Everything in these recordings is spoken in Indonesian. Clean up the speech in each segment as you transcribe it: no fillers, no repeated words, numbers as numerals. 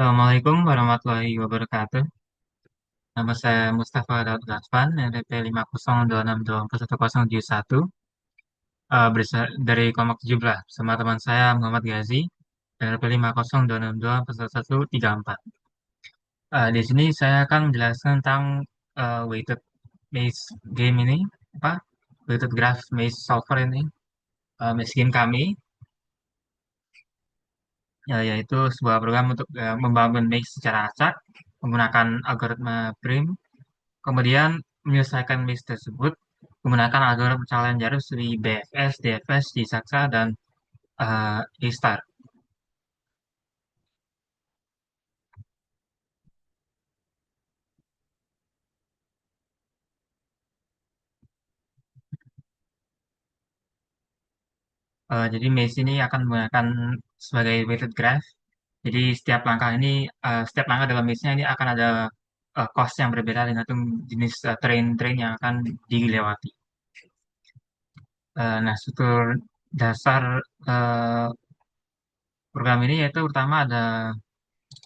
Assalamualaikum warahmatullahi wabarakatuh. Nama saya Mustafa Daud Gatvan, NPP 502624101, dari kelompok 17 bersama teman saya Muhammad Gazi, NPP 502624134. Di sini saya akan menjelaskan tentang weighted maze game ini, apa? Weighted graph maze solver ini, maze game kami, yaitu sebuah program untuk membangun maze secara acak menggunakan algoritma BRIM. Kemudian menyelesaikan list tersebut menggunakan algoritma pencarian jarum seperti BFS, DFS, Disaksa, dan A-Star. Jadi maze ini akan menggunakan sebagai weighted graph. Jadi setiap langkah dalam maze-nya ini akan ada cost yang berbeda dengan jenis terrain yang akan dilewati. Nah, struktur dasar uh, program ini yaitu pertama ada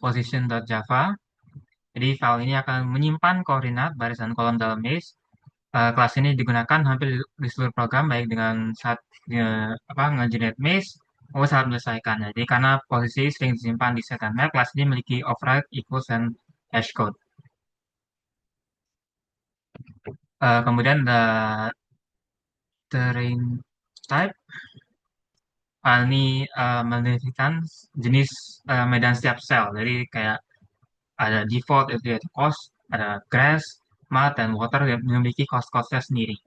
position.java. Jadi file ini akan menyimpan koordinat baris dan kolom dalam maze. Kelas ini digunakan hampir di seluruh program baik dengan saat nge-generate maze maupun saat menyelesaikannya. Jadi karena posisi sering disimpan di set and map, kelas ini memiliki override, equals, dan hashcode. Kemudian ada terrain type. Ini mendefinisikan jenis medan setiap sel. Jadi kayak ada default itu yaitu coast, ada grass, mud, dan water yang memiliki cost-costnya sendiri.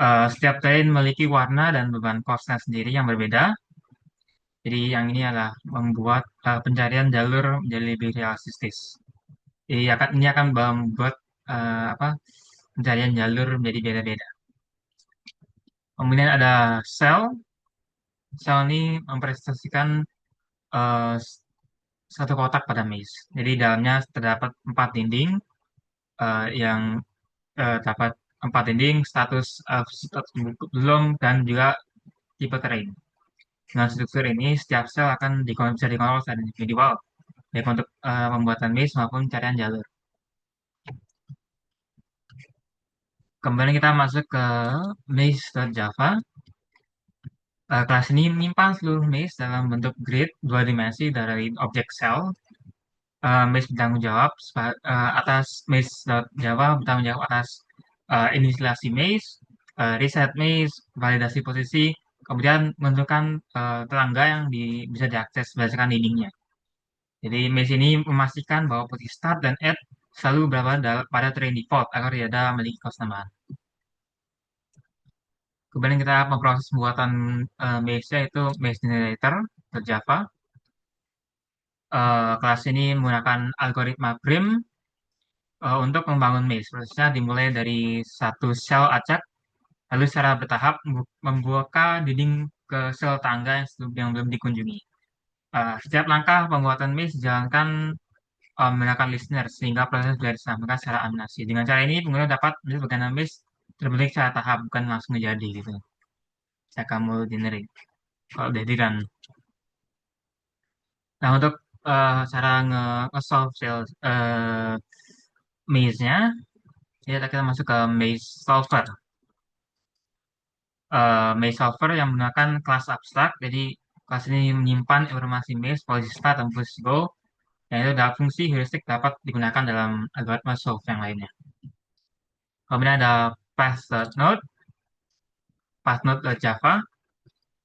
Setiap terrain memiliki warna dan beban costnya sendiri yang berbeda. Jadi yang ini adalah membuat pencarian jalur menjadi lebih realistis. Ini akan membuat apa pencarian jalur menjadi beda-beda. Kemudian ada sel. Sel ini mempresentasikan eh, s- satu kotak pada maze. Jadi dalamnya terdapat empat dinding yang dapat empat dinding, status belum, dan juga tipe terrain. Dengan struktur ini, setiap sel akan bisa dikontrol secara individual, baik untuk pembuatan maze maupun pencarian jalur. Kemudian kita masuk ke maze.java. Kelas ini menyimpan seluruh maze dalam bentuk grid dua dimensi dari objek cell. Maze bertanggung jawab atas maze.java bertanggung jawab atas inisialisasi maze, reset maze, validasi posisi, kemudian menentukan tetangga yang bisa diakses berdasarkan dindingnya. Jadi maze ini memastikan bahwa posisi start dan end selalu berada pada train default agar tidak ada memiliki cost tambahan. Kemudian kita memproses pembuatan maze itu maze generator dari Java. Kelas ini menggunakan algoritma BRIM untuk membangun maze. Prosesnya dimulai dari satu sel acak, lalu secara bertahap membuka dinding ke sel tangga yang belum dikunjungi. Setiap langkah pembuatan maze dijalankan menggunakan listener sehingga proses sudah disampaikan secara animasi. Dengan cara ini pengguna dapat melihat bagaimana maze terbentuk secara tahap bukan langsung menjadi gitu. Saya kamu generate kalau udah di run. Nah, untuk cara nge-solve maze-nya, kita masuk ke maze solver. Maze solver yang menggunakan kelas abstrak, jadi kelas ini menyimpan informasi maze, posisi start, dan posisi goal, dan itu adalah fungsi heuristik dapat digunakan dalam algoritma solve yang lainnya. Kemudian ada path.node, path.node.java.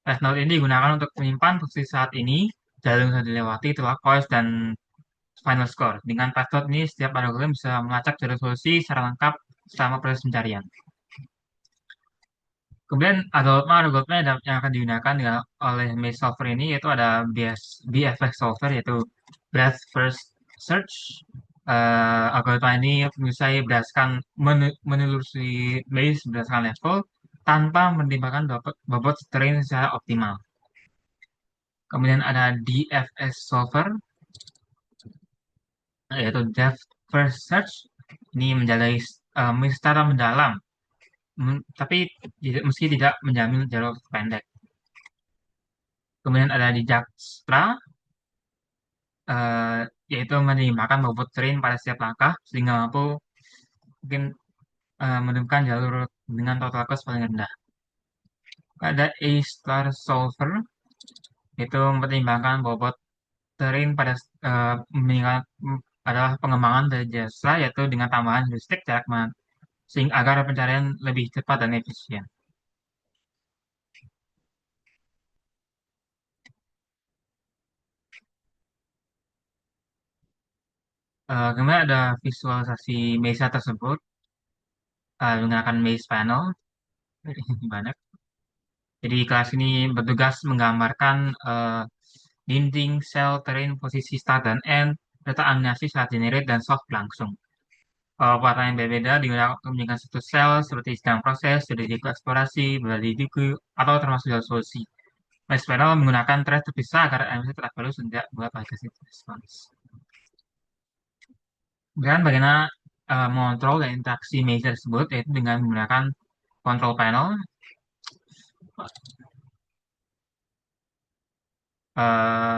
Path.node ini digunakan untuk menyimpan posisi saat ini, jalur yang sudah dilewati, turquoise, dan final score. Dengan path.node ini, setiap algoritma bisa melacak jalur solusi secara lengkap selama proses pencarian. Kemudian algoritma yang akan digunakan oleh maze solver ini yaitu ada BFX solver yaitu breadth first search. Algoritma ini bisa berdasarkan menelusuri maze berdasarkan level tanpa mempertimbangkan bobot terrain secara optimal. Kemudian ada DFS solver yaitu depth first search. Ini menjalani maze secara mendalam, tapi meski tidak menjamin jalur pendek. Kemudian ada di Dijkstra. eh, yaitu menyimbangkan bobot terrain pada setiap langkah sehingga mampu mungkin menemukan jalur dengan total cost paling rendah. Ada A-Star Solver, itu mempertimbangkan bobot terrain pada meningkat, adalah pengembangan dari jasa yaitu dengan tambahan heuristik jarak sehingga agar pencarian lebih cepat dan efisien. Kemudian ada visualisasi Mesa tersebut menggunakan Maze Panel. Banyak. Jadi kelas ini bertugas menggambarkan dinding, sel, terrain, posisi start dan end, data animasi saat generate dan soft langsung. Warna yang berbeda digunakan untuk menunjukkan satu sel seperti sedang proses, sudah dieksplorasi, berlidiku, atau termasuk dalam solusi. Maze Panel menggunakan thread terpisah agar animasi tetap halus dan tidak buat aplikasi respons. Dan bagaimana mengontrol dan interaksi Maze tersebut, yaitu dengan menggunakan control panel.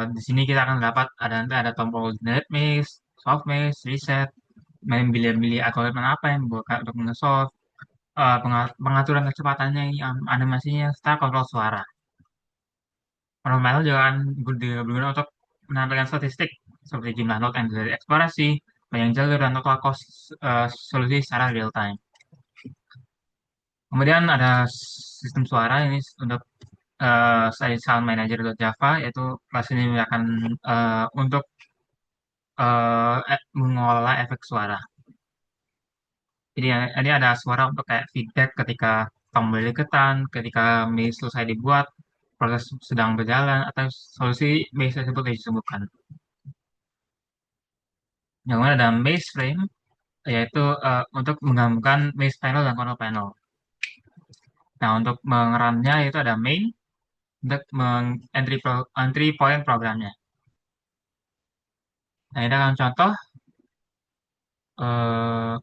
Di sini kita akan dapat ada nanti ada tombol generate maze, solve maze, reset, memilih-milih algoritma apa yang bukan untuk nge-solve, pengaturan kecepatannya, animasinya, serta kontrol suara. Kontrol panel juga akan digunakan untuk menampilkan statistik seperti jumlah node yang dari eksplorasi, panjang jalur, dan total cost solusi secara real time. Kemudian ada sistem suara ini untuk saya sound manager Java, yaitu kelas ini akan untuk mengolah efek suara. Jadi ini ada suara untuk kayak feedback ketika tombol ditekan, ketika maze selesai dibuat, proses sedang berjalan, atau solusi maze tersebut disembuhkan. Yang mana ada maze frame, yaitu untuk menggabungkan maze panel dan control panel. Nah, untuk mengeramnya itu ada main, untuk entry point programnya. Nah, ini akan contoh, eh,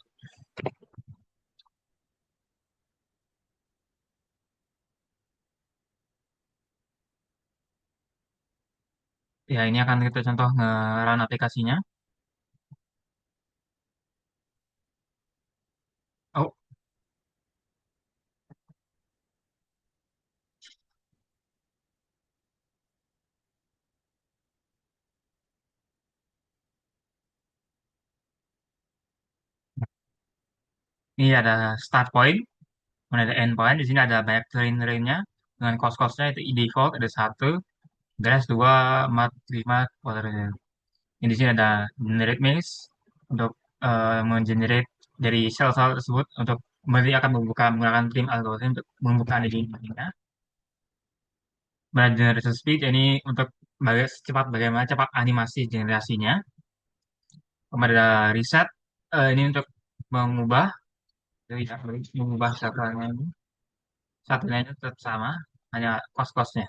ya ini akan kita contoh nge-run aplikasinya. Oh, ini ada start point, kemudian ada end point. Di sini ada banyak train-trainnya dengan cost-costnya itu default ada satu, gas dua, mat lima, water. Ini di sini ada generate maze untuk mengenerate dari sel-sel tersebut untuk nanti akan membuka menggunakan prim algorithm untuk membuka di linknya. Kemudian generation speed ini untuk bagaimana cepat animasi generasinya. Kemudian ada reset, ini untuk mengubah jadi mengubah satuannya ini. Satunya itu tetap sama, hanya cost-costnya.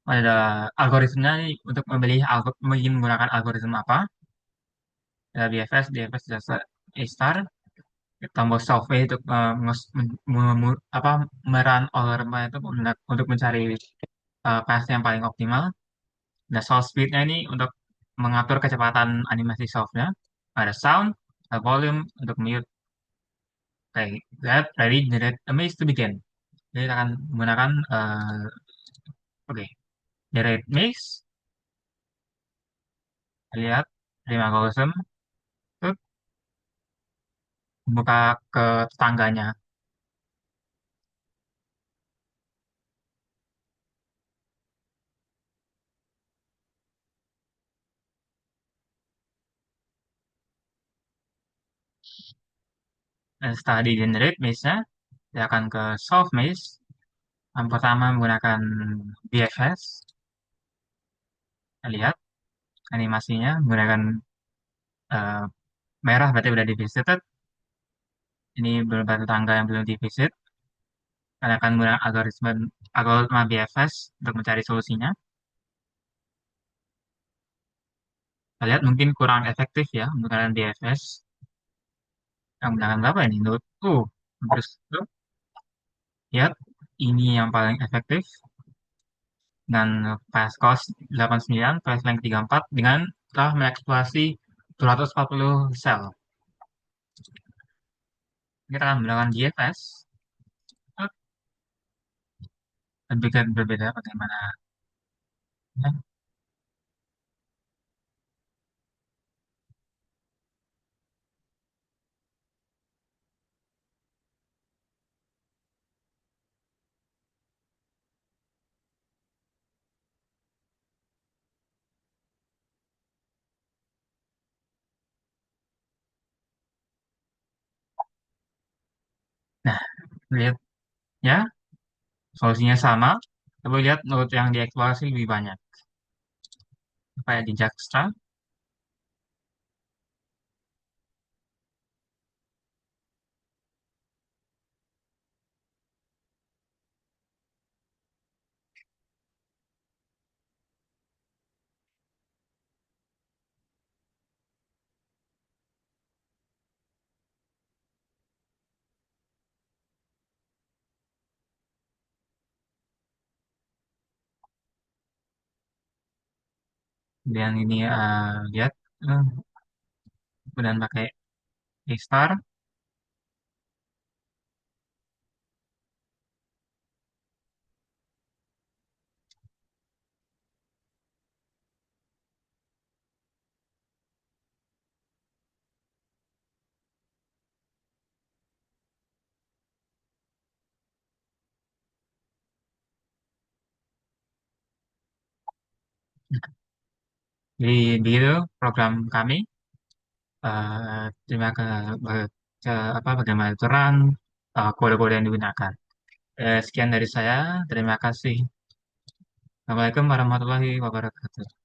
Ada algoritmnya ini untuk memilih ingin menggunakan algoritma apa. Ada BFS, DFS, jasa A-star, tombol survei untuk apa, meran algoritma itu untuk mencari path yang paling optimal. Ada solve speed-nya ini untuk mengatur kecepatan animasi solve-nya. Ada sound, ada volume untuk mute. Oke, that ready, generate a maze to begin. Jadi kita akan menggunakan oke, generate maze. Lihat terima algorithm itu buka ke tetangganya. Dan setelah di generate maze-nya, dia akan ke solve maze. Yang pertama menggunakan BFS. Kita lihat animasinya menggunakan eh, merah berarti udah di visited. Ini beberapa tangga yang belum di visit. Kalian akan menggunakan algoritma BFS untuk mencari solusinya. Kita lihat mungkin kurang efektif ya menggunakan BFS. Yang menggunakan berapa ini? Node. Terus tuh, lihat ini yang paling efektif dengan fast cost 89, fast length 34 dengan telah mengeksplorasi 240 sel. Kita akan menggunakan GFS, dan berbeda bagaimana. Nah, lihat ya, solusinya sama, tapi lihat node yang dieksplorasi lebih banyak. Kayak di Dijkstra, dan ini lihat, eh, kemudian pakai A-star, jadi begitu program kami. Terima ke, apa bagaimana itu run, kode-kode yang digunakan. Sekian dari saya. Terima kasih. Assalamualaikum warahmatullahi wabarakatuh.